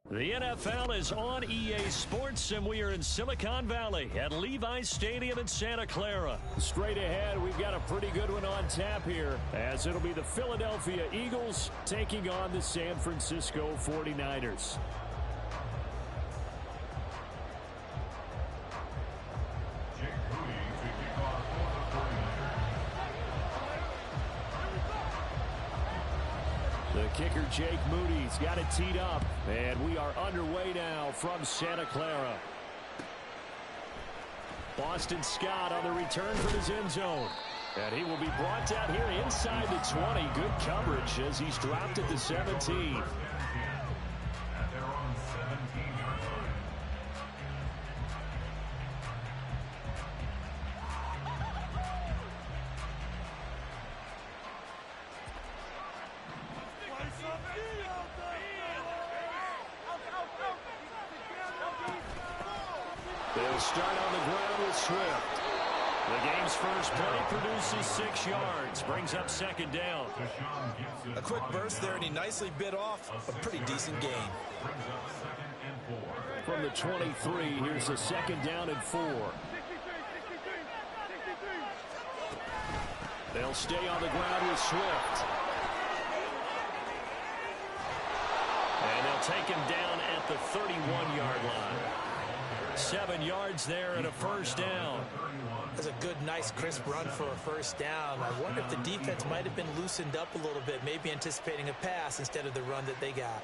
The NFL is on EA Sports, and we are in Silicon Valley at Levi's Stadium in Santa Clara. Straight ahead, we've got a pretty good one on tap here, as it'll be the Philadelphia Eagles taking on the San Francisco 49ers. The kicker, Jake Moody's got it teed up, and we are underway now from Santa Clara. Boston Scott on the return from his end zone. And he will be brought down here inside the 20. Good coverage as he's dropped at the 17. They'll start on the ground with Swift. The game's first play produces 6 yards, brings up second down. A quick burst there, and he nicely bit off a pretty decent gain. From the 23, here's a second down and 4. They'll stay on the ground with Swift. And they'll take him down at the 31-yard line. 7 yards there and a first down. That's a good, nice, crisp run for a first down. I wonder if the defense might have been loosened up a little bit, maybe anticipating a pass instead of the run that they got.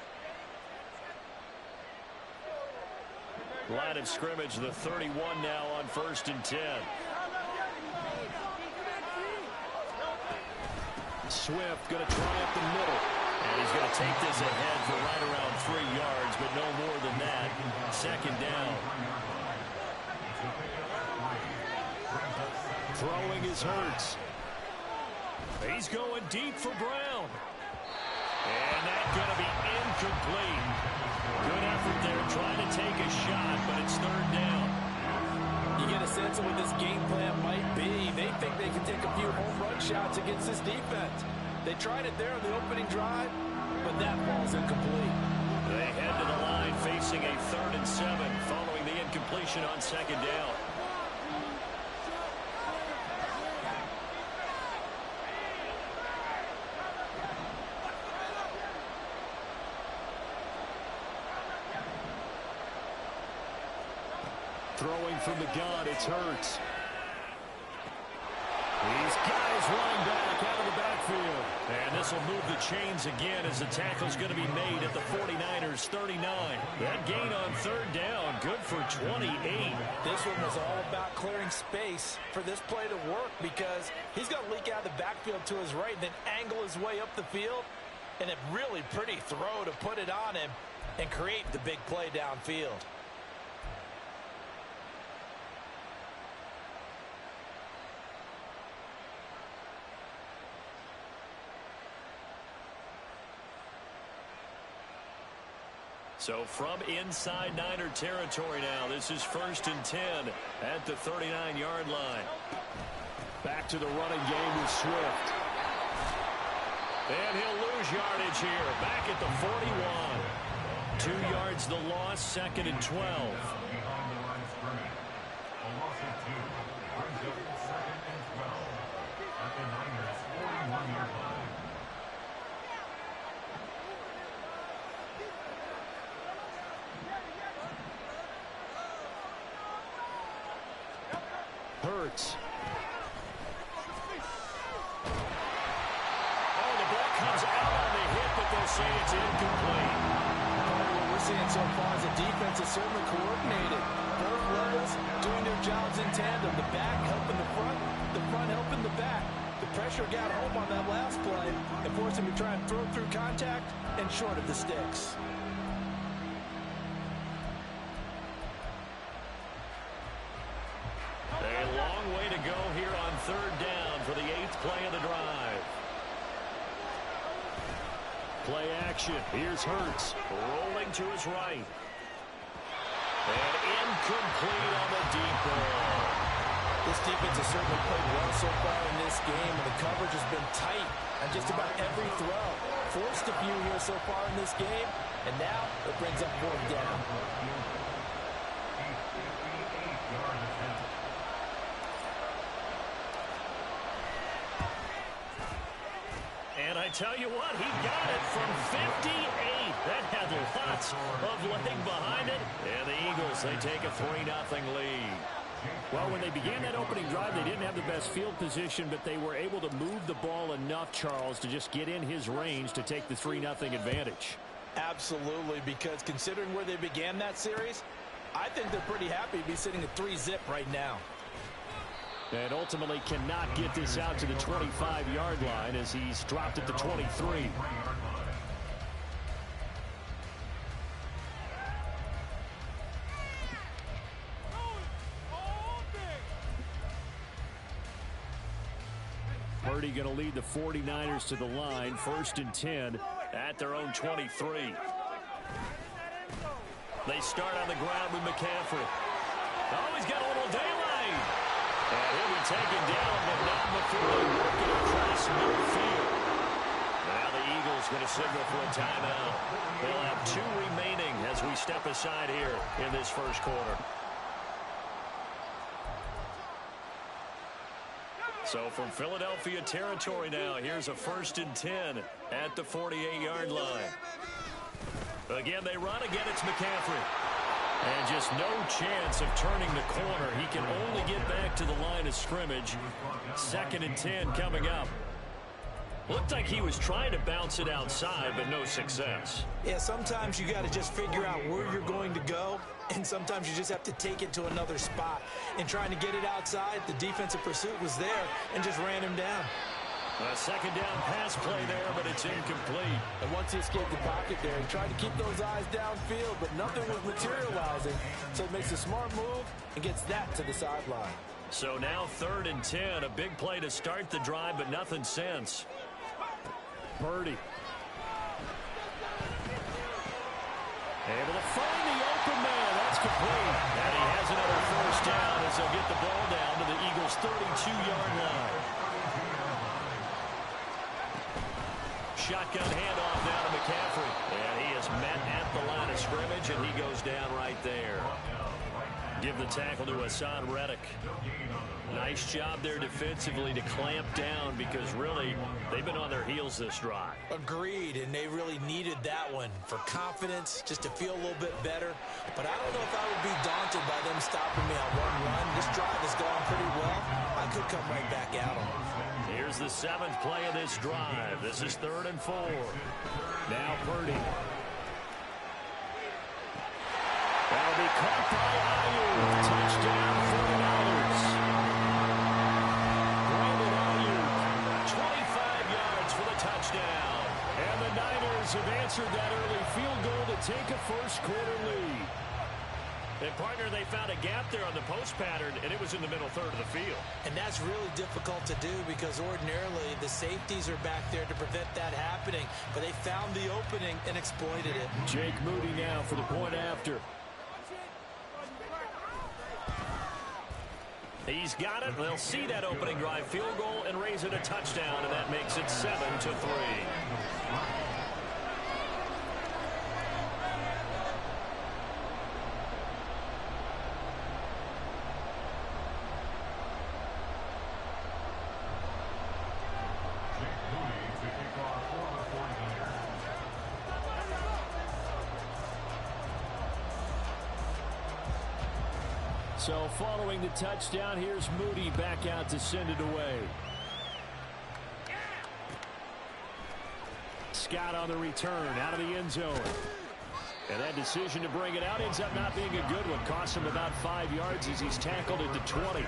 Line of scrimmage, the 31 now on 1st and 10. Swift going to try up the middle. And he's going to take this ahead for right around 3 yards, but no more than that. Second down. Throwing is Hurts. He's going deep for Brown. And that's going to be incomplete. Good effort there trying to take a shot, but it's third down. You get a sense of what this game plan might be. They think they can take a few home run shots against this defense. They tried it there on the opening drive, but that ball's incomplete. They head to the line facing a 3rd and 7 following the incompletion on second down. Throwing from the gun, it's Hurts. He's got his running back out of the backfield. And this will move the chains again as the tackle's going to be made at the 49ers 39. That gain on third down, good for 28. This one was all about clearing space for this play to work because he's going to leak out of the backfield to his right and then angle his way up the field. And a really pretty throw to put it on him and create the big play downfield. So from inside Niner territory now, this is 1st and 10 at the 39-yard line. Back to the running game with Swift. And he'll lose yardage here, back at the 41. 2 yards the loss, 2nd and 12. Hurts. Oh, the ball comes out on the hit, but they'll say it's incomplete. What we're seeing so far is the defense is certainly coordinated. Both levels doing their jobs in tandem. The back helping the front helping the back. The pressure got home on that last play and forced him to try and throw through contact and short of the sticks. A long way to go here on third down for the 8th play of the drive. Play action. Here's Hurts. Rolling to his right. And incomplete on the deep ball. This defense has certainly played well so far in this game, and the coverage has been tight on just about every throw. forced a few here so far in this game, and now it brings up 4th down. And I tell you what, he got it from 58. That had lots of leg behind it. And the Eagles, they take a 3-0 lead. Well, when they began that opening drive, they didn't have the best field position, but they were able to move the ball enough, Charles, to just get in his range to take the 3-0 advantage. Absolutely, because considering where they began that series, I think they're pretty happy to be sitting at 3-zip right now. And ultimately cannot get this out to the 25-yard line as he's dropped at the 23. Purdy going to lead the 49ers to the line, 1st and 10 at their own 23. They start on the ground with McCaffrey. Oh, he's got a little daylight. And he'll be taken down, but not before they work it across midfield. Now the Eagles going to signal for a timeout. They'll have 2 remaining as we step aside here in this first quarter. So from Philadelphia territory now, here's a 1st and 10 at the 48-yard line. Again, they run. Again, it's McCaffrey. And just no chance of turning the corner. He can only get back to the line of scrimmage. 2nd and 10 coming up. Looked like he was trying to bounce it outside, but no success. Yeah, sometimes you got to just figure out where you're going to go, and sometimes you just have to take it to another spot. And trying to get it outside, the defensive pursuit was there and just ran him down. A 2nd down pass play there, but it's incomplete. And once he escaped the pocket there, he tried to keep those eyes downfield, but nothing was materializing. So he makes a smart move and gets that to the sideline. So now 3rd and 10, a big play to start the drive, but nothing since. Purdy. Able to find the open man. That's complete. And he has another 1st down as they'll get the ball down to the Eagles' 32-yard line. Shotgun handoff now to McCaffrey. And he is met at the line of scrimmage, and he goes down right there. Give the tackle to Hassan Reddick. Nice job there defensively to clamp down because really they've been on their heels this drive. Agreed, and they really needed that one for confidence, just to feel a little bit better. But I don't know if I would be daunted by them stopping me on one run. This drive has gone pretty well. I could come right back at them. Here's the 7th play of this drive. This is 3rd and 4. Now Purdy. That'll be caught by Ayuk. Touchdown 49ers. Brandon Ayuk, 25 yards for the touchdown. And the Niners have answered that early field goal to take a first quarter lead. And partner, they found a gap there on the post pattern, and it was in the middle 3rd of the field. And that's really difficult to do because ordinarily the safeties are back there to prevent that happening. But they found the opening and exploited it. Jake Moody now for the point after. He's got it. They'll see that opening drive field goal and raise it a touchdown, and that makes it 7-3. So following the touchdown, here's Moody back out to send it away. Scott on the return out of the end zone. And that decision to bring it out ends up not being a good one. Costs him about 5 yards as he's tackled at the 20.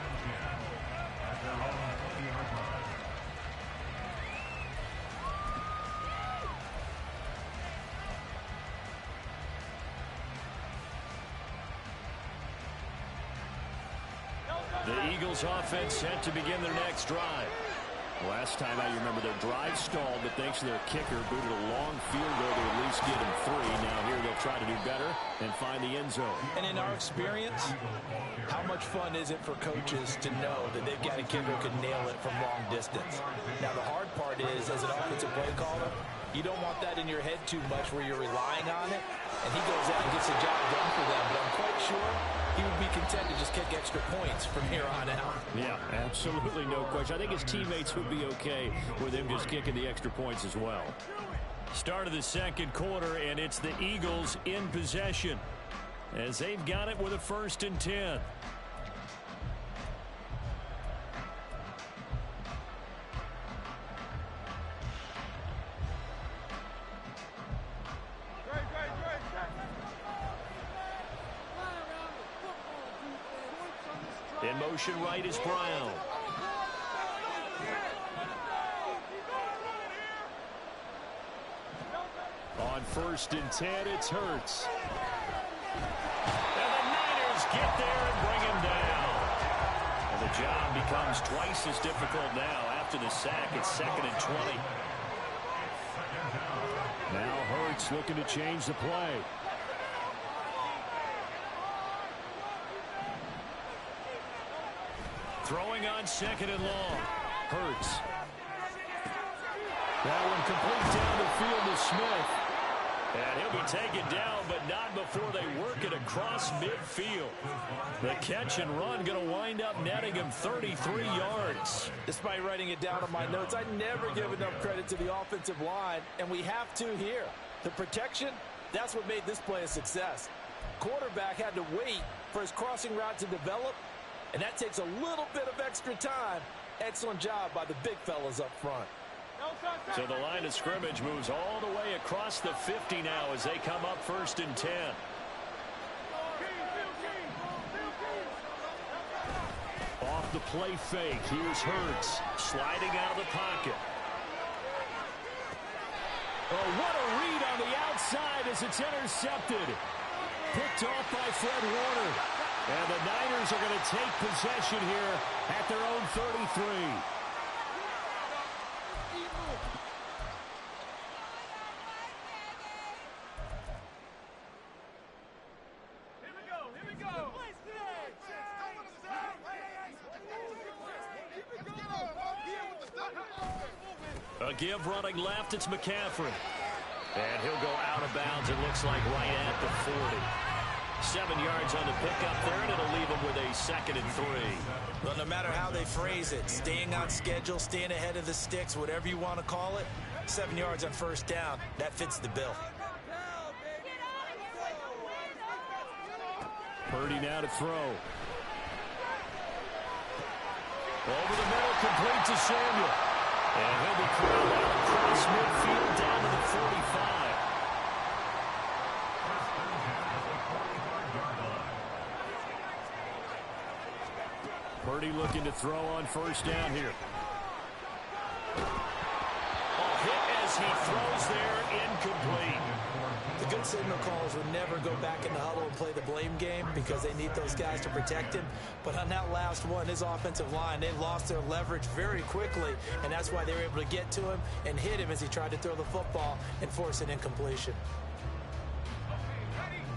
The Eagles offense set to begin their next drive. Last time I remember their drive stalled, but thanks to their kicker, booted a long field goal to at least get him 3. Now here they'll try to do better and find the end zone. And in our experience, how much fun is it for coaches to know that they've got a kicker who can nail it from long distance? Now the hard part is, as an offensive play caller, You don't want that in your head too much where you're relying on it, and he goes out and gets the job done for them. But I'm quite sure he would be content to just kick extra points from here on out. Yeah, absolutely no question. I think his teammates would be okay with him just kicking the extra points as well. Start of the second quarter, and it's the Eagles in possession as they've got it with a 1st and 10. In motion right is Brown. On 1st and 10, it's Hurts. And the Niners get there and bring him down. And the job becomes twice as difficult now after the sack. It's 2nd and 20. Now Hurts looking to change the play. Throwing on 2nd and long. Hurts. That one complete down the field to Smith. And he'll be taken down, but not before they work it across midfield. The catch and run going to wind up netting him 33 yards. Despite writing it down on my notes, I never give enough credit to the offensive line, and we have to here. The protection, that's what made this play a success. Quarterback had to wait for his crossing route to develop, and that takes a little bit of extra time. Excellent job by the big fellas up front. So the line of scrimmage moves all the way across the 50 now as they come up 1st and 10. Off the play fake. Here's Hurts Sliding out of the pocket. Oh, what a read on the outside as it's intercepted. Picked off by Fred Warner. And the Niners are going to take possession here at their own 33. A give running left, it's McCaffrey. And he'll go out of bounds, it looks like right at the 40. 7 yards on the pickup there, and it'll leave him with a 2nd and 3. Well, no matter how they phrase it, staying on schedule, staying ahead of the sticks, whatever you want to call it, 7 yards on 1st down, that fits the bill. Purdy now to throw. Over the middle, complete to Samuel. And he'll be crowded out across midfield down to the 45. Purdy looking to throw on 1st down here. Hit as he throws there, incomplete. The good signal callers would never go back in the huddle and play the blame game because they need those guys to protect him. But on that last one, his offensive line, they lost their leverage very quickly, and that's why they were able to get to him and hit him as he tried to throw the football and force an incompletion.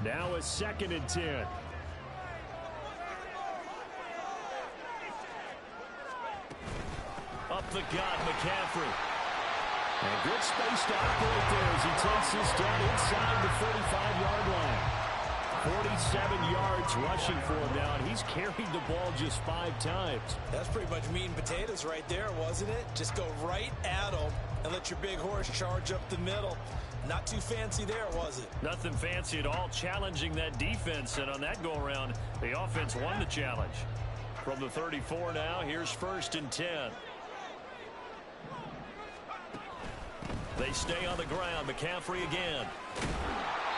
Now a 2nd and 10. Up the gut, McCaffrey. And good space to operate there as he takes this down inside the 45-yard line. 47 yards rushing for him now, and he's carried the ball just 5 times. That's pretty much meat and potatoes right there, wasn't it? Just go right at him and let your big horse charge up the middle. Not too fancy there, was it? Nothing fancy at all, challenging that defense, and on that go-around, the offense won the challenge. From the 34 now, here's 1st and 10. They stay on the ground. McCaffrey again.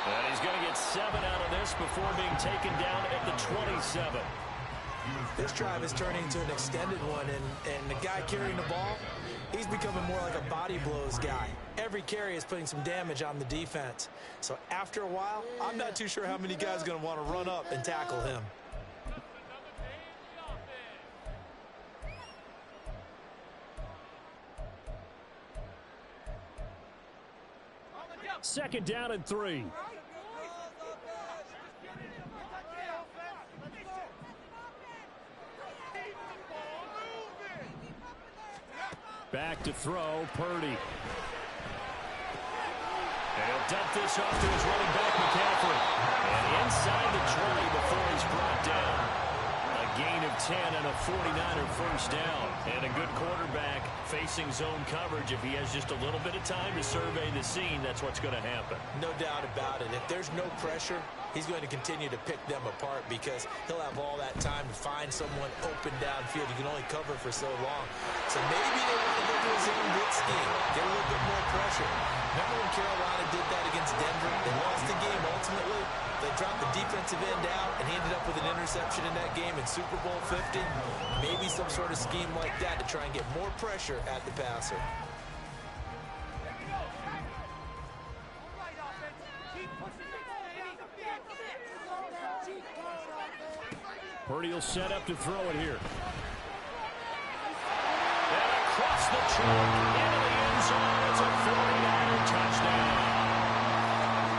And he's going to get 7 out of this before being taken down at the 27. This drive is turning into an extended one, and the guy carrying the ball, he's becoming more like a body blows guy. Every carry is putting some damage on the defense. So after a while, I'm not too sure how many guys are going to want to run up and tackle him. Second down and 3. Back to throw, Purdy. They'll dump this off to his running back, McCaffrey. And inside the 20 before he's brought down. A gain of 10 and a 49er first down. And a good quarterback facing zone coverage. If he has just a little bit of time to survey the scene, that's what's going to happen. No doubt about it. If there's no pressure, he's going to continue to pick them apart because he'll have all that time to find someone open downfield. You can only cover for so long. So maybe they want to go to a zone blitz scheme, get a little bit more pressure. Remember when Carolina did that against Denver? They lost the game ultimately. They dropped the defensive end out, and he ended up with an interception in that game in Super Bowl 50. Maybe some sort of scheme like that to try and get more pressure at the passer. Purdy will set up to throw it here. And across the chalk into the end zone. It's a 49er touchdown.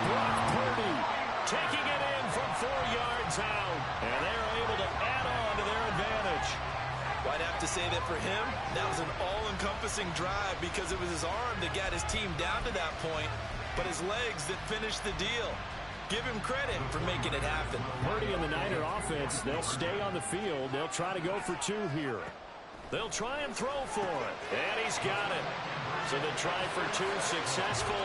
Brock Purdy taking it in from 4 yards out. And they're able to add on to their advantage. Well, I'd have to say that for him, that was an all-encompassing drive because it was his arm that got his team down to that point, but his legs that finished the deal. Give him credit for making it happen. Purdy and the Niner offense, they'll stay on the field. They'll try to go for 2 here. They'll try and throw for it. And he's got it. So the try for 2 successful.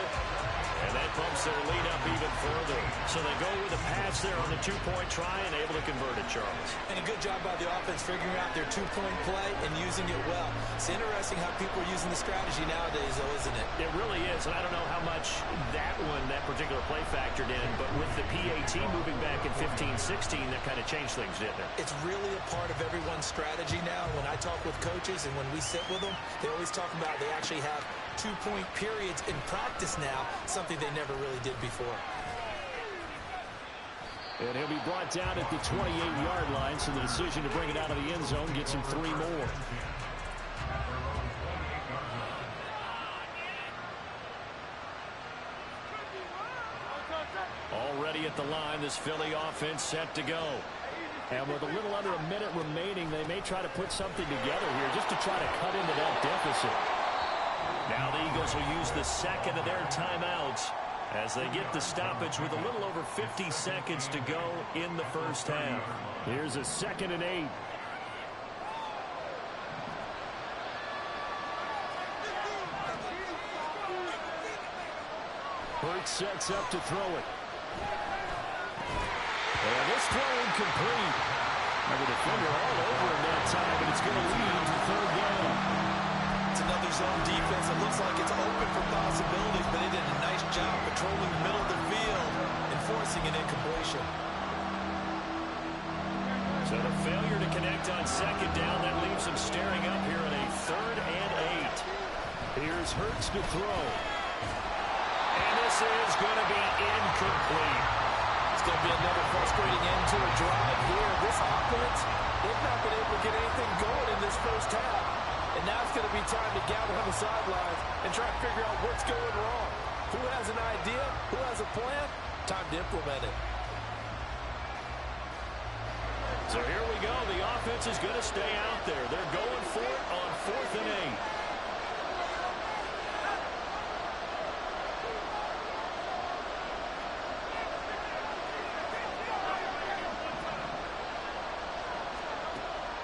And that bumps their lead up even further. So they go with a pass there on the 2-point try and able to convert it, Charles. And a good job by the offense figuring out their 2-point play and using it well. It's interesting how people are using the strategy nowadays, though, isn't it? It really is, and I don't know how much that particular play factored in, but with the PAT moving back in 15-16, that kind of changed things, didn't it? It's really a part of everyone's strategy now. When I talk with coaches and when we sit with them, they always talk about they actually have 2-point periods in practice now, something they never really did before. And he'll be brought down at the 28-yard line, so the decision to bring it out of the end zone gets him 3 more. Already at the line, this Philly offense set to go. And with a little under a minute remaining, they may try to put something together here just to try to cut into that deficit. Now the Eagles will use the second of their timeouts as they get the stoppage with a little over 50 seconds to go in the first half. Here's a 2nd and 8. Hurts sets up to throw it. And this throw incomplete. The defender all over him that time, but it's going to lead to 3rd down. It's another zone defense. It looks like it's open for possibilities, but they did a nice job patrolling the middle of the field and forcing an incompletion. So the failure to connect on 2nd down, that leaves them staring up here in a 3rd and 8. Here's Hurts to throw. And this is going to be incomplete. It's going to be another frustrating end to a drive here. This offense, they've not been able to get anything going in this first half. And now it's going to be time to gather on the sidelines and try to figure out what's going wrong. Who has an idea? Who has a plan? Time to implement it. So here we go. The offense is going to stay out there. They're going for it on 4th and 8.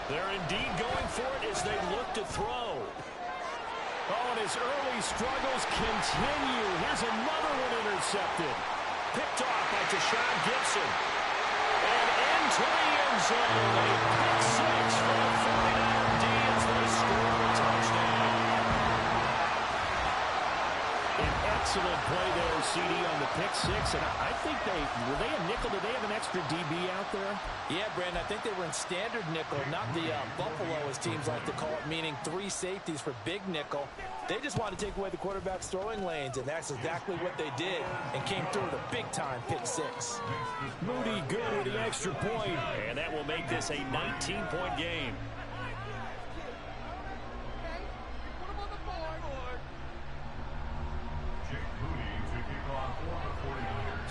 They're indeed going for it as they look to throw. Oh, and his early struggles continue. Here's another one intercepted. Picked off by Tashawn Gibson. And into the end zone. A pick 6 for the 49er D as they score a touchdown. An excellent play there, CD, on the pick 6. And I think were they a nickel? Did they have an extra DB out there? Yeah, Brandon, I think they were in standard nickel, not the Buffalo, as teams like to call it, meaning 3 safeties for big nickel. They just wanted to take away the quarterback's throwing lanes, and that's exactly what they did, and came through with a big-time pick 6. Moody good with the extra point. And that will make this a 19-point game.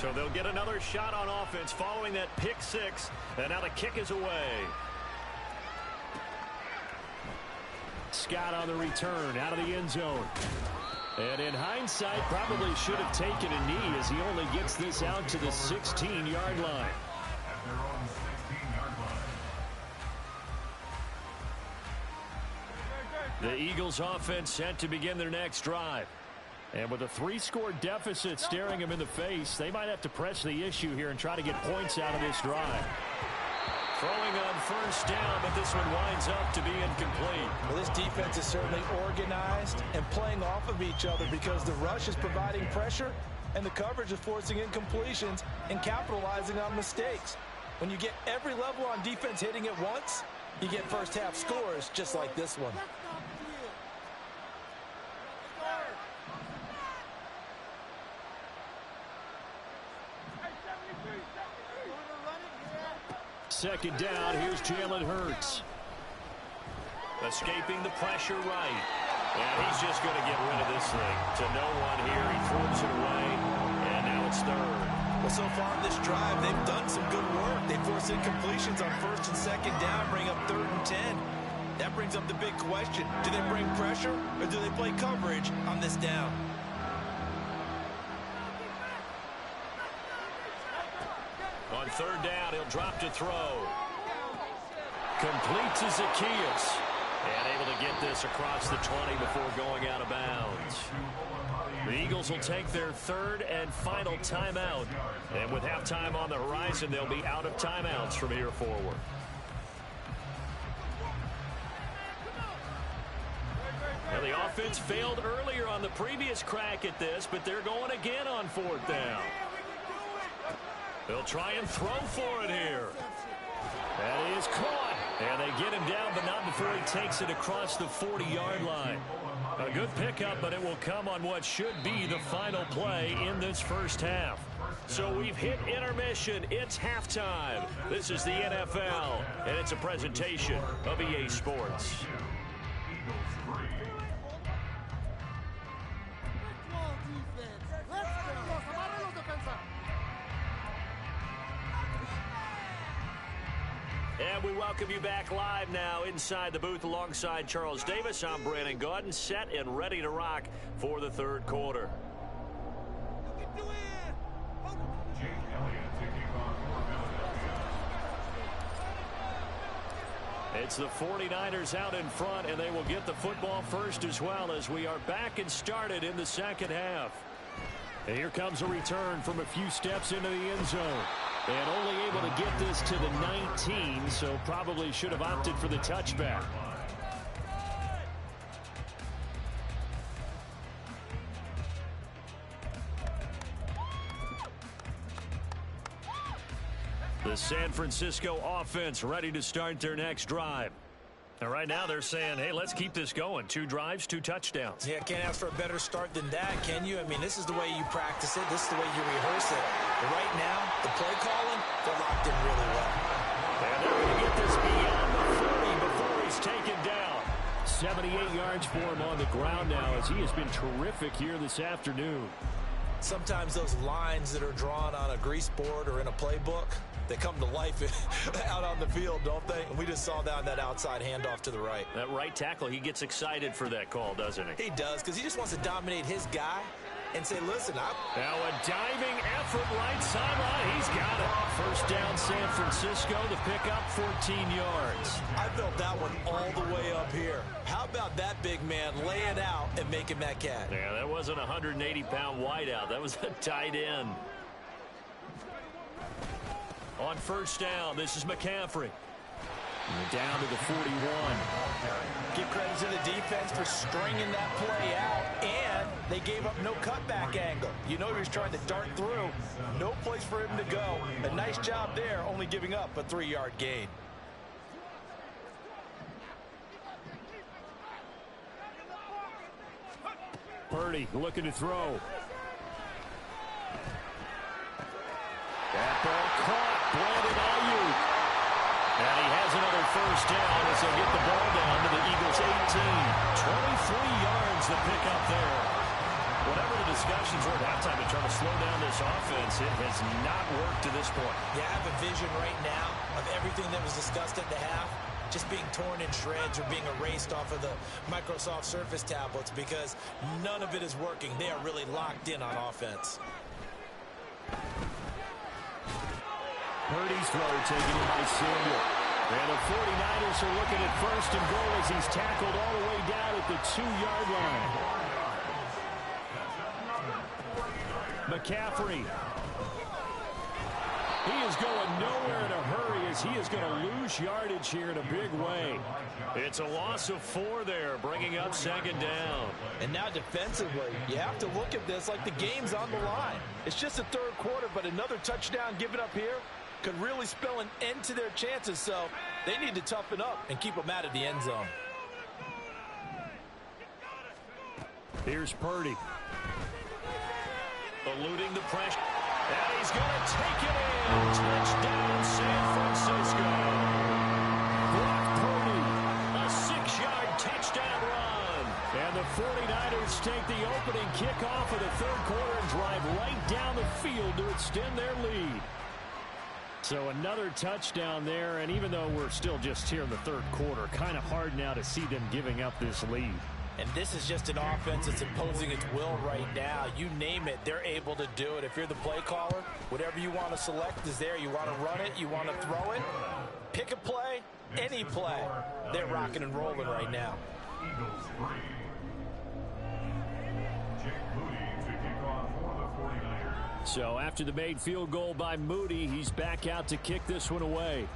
So they'll get another shot on offense following that pick 6. And now the kick is away. Scott on the return out of the end zone. And in hindsight, probably should have taken a knee as he only gets this out to the 16-yard line. The Eagles offense set to begin their next drive. And with a 3-score deficit staring them in the face, they might have to press the issue here and try to get points out of this drive. Throwing on first down, but this one winds up to be incomplete. Well, this defense is certainly organized and playing off of each other because the rush is providing pressure and the coverage is forcing incompletions and capitalizing on mistakes. When you get every level on defense hitting at once, you get first half scores just like this one. Second down, here's Jalen Hurts. Escaping the pressure right. And he's just going to get rid of this thing. To no one here, he throws it away. And now it's third. Well, so far in this drive, they've done some good work. They force incompletions on first and second down, bring up 3rd and 10. That brings up the big question. Do they bring pressure or do they play coverage on this down? On 3rd down, he'll drop to throw. Complete to Zacchaeus. And able to get this across the 20 before going out of bounds. The Eagles will take their 3rd and final timeout. And with halftime on the horizon, they'll be out of timeouts from here forward. Well, the offense failed earlier on the previous crack at this, but they're going again on 4th down. They'll try and throw for it here. That is caught. And they get him down, but not before he takes it across the 40-yard line. A good pickup, but it will come on what should be the final play in this first half. So we've hit intermission. It's halftime. This is the NFL, and it's a presentation of EA Sports. And we welcome you back live now inside the booth alongside Charles Davis. I'm Brandon Gaudin, set and ready to rock for the 3rd quarter. It's the 49ers out in front, and they will get the football first as well as we are back and started in the second half. And here comes a return from a few steps into the end zone. And only able to get this to the 19, so probably should have opted for the touchback. The San Francisco offense ready to start their next drive. And right now they're saying, hey, let's keep this going. 2 drives, 2 touchdowns. Yeah, can't ask for a better start than that, can you? I mean, this is the way you practice it. This is the way you rehearse it. But right now, the play calling, they're locked in really well. And they're going to get this beyond the 40 before he's taken down. 78 yards for him on the ground now as he has been terrific here this afternoon. Sometimes those lines that are drawn on a grease board or in a playbook, they come to life out on the field, don't they? And we just saw that on that outside handoff to the right. That right tackle, he gets excited for that call, doesn't he? He does, because he just wants to dominate his guy and say, listen, now a diving effort right sideline. He's got it. First down, San Francisco. The pickup, 14 yards. I felt that one all the way up here. How about that big man laying out and making that catch? Yeah, that wasn't a 180-pound wideout. That was a tight end. On first down, this is McCaffrey. Down to the 41. Give credit to the defense for stringing that play out, and they gave up no cutback angle. You know he was trying to dart through. No place for him to go. A nice job there, only giving up a 3-yard gain. Purdy looking to throw. That ball caught. Brandon Ayuk. And he has another first down as they get the ball down to the Eagles' 18. 23 yards the pickup there. Whatever the discussions were at halftime to try to slow down this offense, it has not worked to this point. Yeah, I have a vision right now of everything that was discussed at the half just being torn in shreds or being erased off of the Microsoft Surface tablets because none of it is working. They are really locked in on offense. Purdy's throw taken in by Samuel. And the 49ers are looking at first and goal as he's tackled all the way down at the 2-yard line. McCaffrey. He is going nowhere in a hurry as he is going to lose yardage here in a big way. It's a loss of 4 there, bringing up second down. And now defensively, you have to look at this like the game's on the line. It's just the third quarter, but another touchdown given up here could really spell an end to their chances, so they need to toughen up and keep them out of the end zone. Here's Purdy. Eluding the pressure. And he's going to take it in. Touchdown, San Francisco. Brock Purdy. A 6-yard touchdown run. And the 49ers take the opening kickoff of the third quarter and drive right down the field to extend their lead. So another touchdown there, and even though we're still just here in the third quarter, kind of hard now to see them giving up this lead. And this is just an offense that's imposing its will right now. You name it, they're able to do it. If you're the play caller, whatever you want to select is there. You want to run it, you want to throw it, pick a play, any play. They're rocking and rolling right now. Eagles 3. Jake Moody to kick off for the 49ers. So after the made field goal by Moody, he's back out to kick this one away.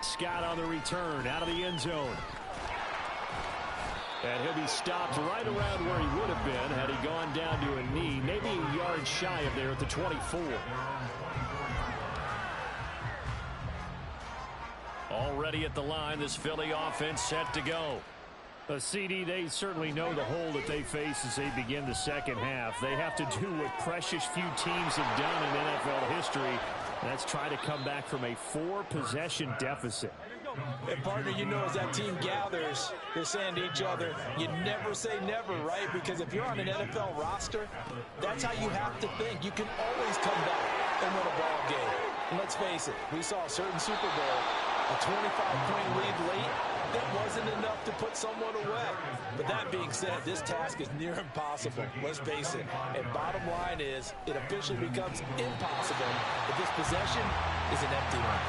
Scott on the return, out of the end zone. And he'll be stopped right around where he would have been had he gone down to a knee, maybe a yard shy of there at the 24. Already at the line, this Philly offense set to go. CD, they certainly know the hole that they face as they begin the second half. They have to do what precious few teams have done in NFL history. That's try to come back from a 4-possession deficit. And partner, you know, as that team gathers, they're saying to each other, you never say never, right? Because if you're on an NFL roster, that's how you have to think. You can always come back and win a ball game. And let's face it, we saw a certain Super Bowl, a 25-point lead late. That wasn't enough to put someone away. But that being said, this task is near impossible. Let's face it. And bottom line is, it officially becomes impossible if this possession is an empty one.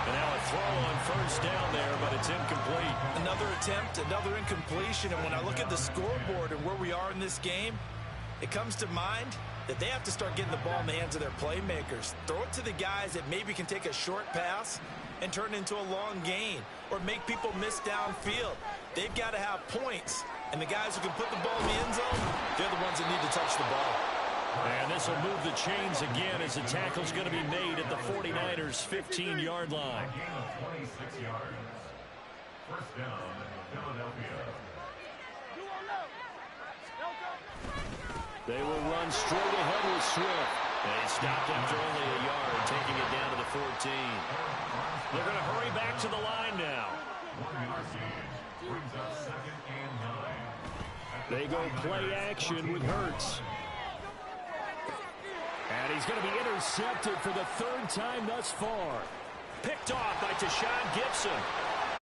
And now a throw on first down there, but it's incomplete. Another attempt, another incompletion. And when I look at the scoreboard and where we are in this game, it comes to mind that they have to start getting the ball in the hands of their playmakers. Throw it to the guys that maybe can take a short pass and turn it into a long gain or make people miss downfield. They've got to have points. And the guys who can put the ball in the end zone, they're the ones that need to touch the ball. And this will move the chains again as the tackle's going to be made at the 49ers' 15-yard line. 26 yards. First down, Philadelphia. They will run straight ahead with Swift. They stopped after only a yard, taking it down to the 14. They're going to hurry back to the line now. They go play action with Hurts. And he's going to be intercepted for the third time thus far. Picked off by Tashaun Gibson.